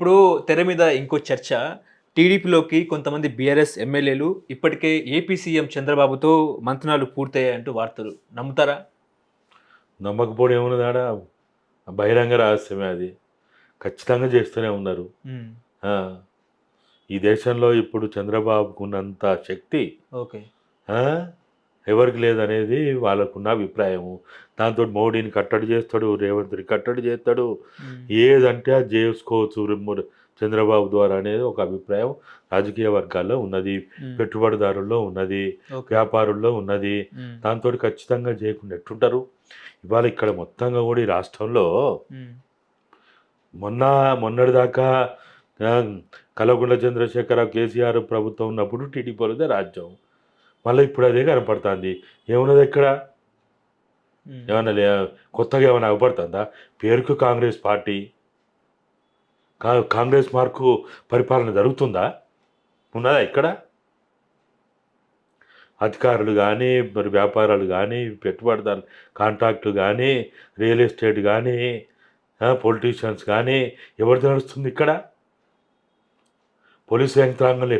ఇప్పుడు తెర మీద ఇంకో చర్చ. టీడీపీలోకి కొంతమంది బీఆర్ఎస్ ఎమ్మెల్యేలు ఇప్పటికే ఏపీ సీఎం చంద్రబాబుతో మంతనాలు పూర్తయ్యాయంటూ వార్తలు. నమ్ముతారా? నమ్మకపోవడం ఏమున్నది ఆడ? బహిరంగ రహస్యమే అది. ఖచ్చితంగా చేస్తూనే ఉన్నారు. హ్మ్. ఆ! ఈ దేశంలో ఇప్పుడు చంద్రబాబుకున్నంత శక్తి ఓకే. ఆ! ఎవరికి లేదనేది వాళ్ళకున్న అభిప్రాయము. దాంతోటి మోడీని కట్టడి చేస్తాడు, రేవంత్ రెడ్డి కట్టడి చేస్తాడు. హ్మ్. ఏదంటే అది చేసుకోవచ్చు చంద్రబాబు ద్వారా అనేది ఒక అభిప్రాయం రాజకీయ వర్గాల్లో ఉన్నది. హ్మ్. పెట్టుబడిదారుల్లో ఉన్నది. ఓకే. వ్యాపారుల్లో ఉన్నది. హ్మ్. దాంతోటి ఖచ్చితంగా చేయకుండా ఎట్టుంటారు? ఇవాళ ఇక్కడ మొత్తంగా కూడా ఈ రాష్ట్రంలో హ్మ్. మొన్న మొన్నటిదాకా ఆహ్, కల్వకుంట్ల చంద్రశేఖరరావు, కేసీఆర్ ప్రభుత్వం ఉన్నప్పుడు టీడీపీలోదే రాజ్యం. మళ్ళీ ఇప్పుడు అదే కనపడుతుంది. ఏమున్నది ఇక్కడ? హ్మ్. ఏమన్నా కొత్తగా ఏమైనా అగుపడుతుందా? పేరుకు కాంగ్రెస్ పార్టీ. కాంగ్రెస్ మార్కు పరిపాలన జరుగుతుందా? ఉన్నదా ఇక్కడ? అధికారులు కానీ, మరి వ్యాపారాలు కానీ, పెట్టుబడిదారులు కాంట్రాక్టులు కానీ, రియల్ ఎస్టేట్ కానీ, పొలిటీషియన్స్ కానీ ఎవరిది నడుస్తుంది ఇక్కడ? పోలీసు యంత్రాంగంలో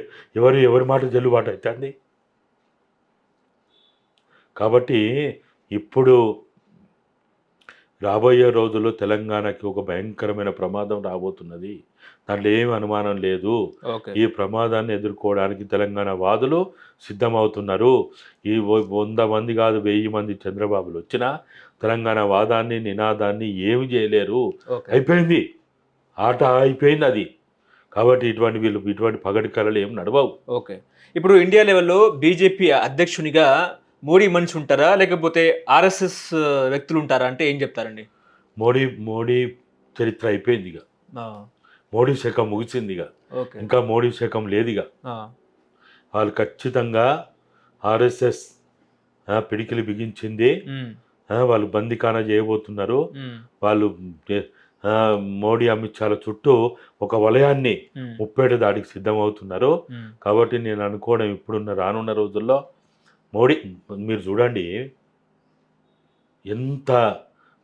ఎవరి మాట చెల్లుబాటు అవుతుంది? కాబట్టి ఇప్పుడు రాబోయే రోజుల్లో తెలంగాణకి ఒక భయంకరమైన ప్రమాదం రాబోతున్నది. దాంట్లో ఏమి అనుమానం లేదు. ఓకే. ఈ ప్రమాదాన్ని ఎదుర్కోవడానికి తెలంగాణ వాదులు సిద్ధమవుతున్నారు. ఈ 100 మంది కాదు 1000 మంది చంద్రబాబులు వచ్చినా తెలంగాణ వాదాన్ని, నినాదాన్ని ఏమి చేయలేరు. ఓకే. అయిపోయింది. ఆట అయిపోయింది అది. కాబట్టి ఇటువంటి పగటి కలలు ఏమి నడవవు. ఓకే. ఇప్పుడు ఇండియా లెవెల్‌లో బీజేపీ అధ్యక్షునిగా మోడీ మనిషి ఉంటారా? లేకపోతే ఆర్ఎస్ఎస్ వ్యక్తులుంటారా? అంటే ఏం చెప్తారండి? మోడీ చరిత్ర అయిపోయిందిగ. ఆ! మోడీ శకం ముగిసిందిగ. ఓకే. ఇంకా మోడీ శకం లేదిగ. ఆ! వాళ్ళు ఖచ్చితంగా ఆర్ఎస్ఎస్ పిడికిలి బిగించింది. హ్మ్. వాళ్ళు బందీఖానా చేయబోతున్నారు. హ్మ్. వాళ్ళు మోడీ, అమిత్ షాల చుట్టూ ఒక వలయాన్ని హ్మ్. ముప్పేట దాడికి సిద్ధమవుతున్నారు. హ్మ్. కాబట్టి నేను అనుకోవడం రానున్న రోజుల్లో మోడీ మీరు చూడండి ఎంత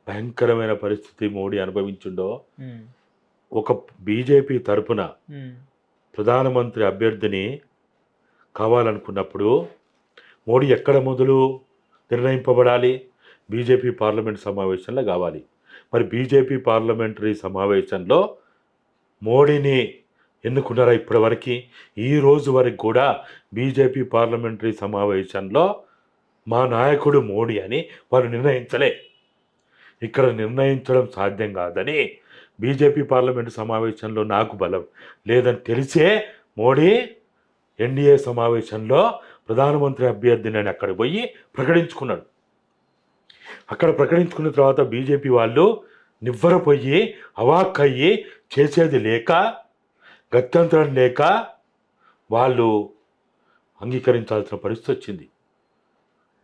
భయంకరమైన పరిస్థితి మోడీ అనుభవించిండో. హ్మ్. ఒక బీజేపీ తరపున హ్మ్. ప్రధానమంత్రి అభ్యర్థిని కావాలనుకున్నప్పుడు మోడీ ఎక్కడ మొదలు నిర్ణయింపబడాలి? బీజేపీ పార్లమెంట్ సమావేశంలో కావాలి. మరి బీజేపీ పార్లమెంటరీ సమావేశంలో మోడీని ఎన్నుకున్నారా ఇప్పటివరకు? ఈ రోజు వరకు కూడా బీజేపీ పార్లమెంటరీ సమావేశంలో మా నాయకుడు మోడీ అని వారు నిర్ణయించలే. ఇక్కడ నిర్ణయించడం సాధ్యం కాదని బీజేపీ పార్లమెంటు సమావేశంలో నాకు బలం లేదని తెలిసే మోడీ ఎన్డీఏ సమావేశంలో ప్రధానమంత్రి అభ్యర్థిని అని అక్కడ పోయి ప్రకటించుకున్నాడు. అక్కడ ప్రకటించుకున్న తర్వాత బీజేపీ వాళ్ళు నివ్వరపోయి అవాక్కయ్యి చేసేది లేక గత్యంతరం లేక వాళ్ళు అంగీకరించాల్సిన పరిస్థితి వచ్చింది.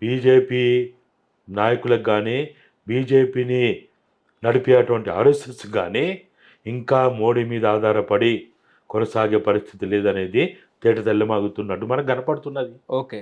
బీజేపీ నాయకులకు కానీ బీజేపీని నడిపేటువంటి ఆర్ఎస్ఎస్ కానీ ఇంకా మోడీ మీద ఆధారపడి కొనసాగే పరిస్థితి లేదనేది తేట తెల్లమాగుతున్నట్టు మనకు కనపడుతున్నది. ఓకే.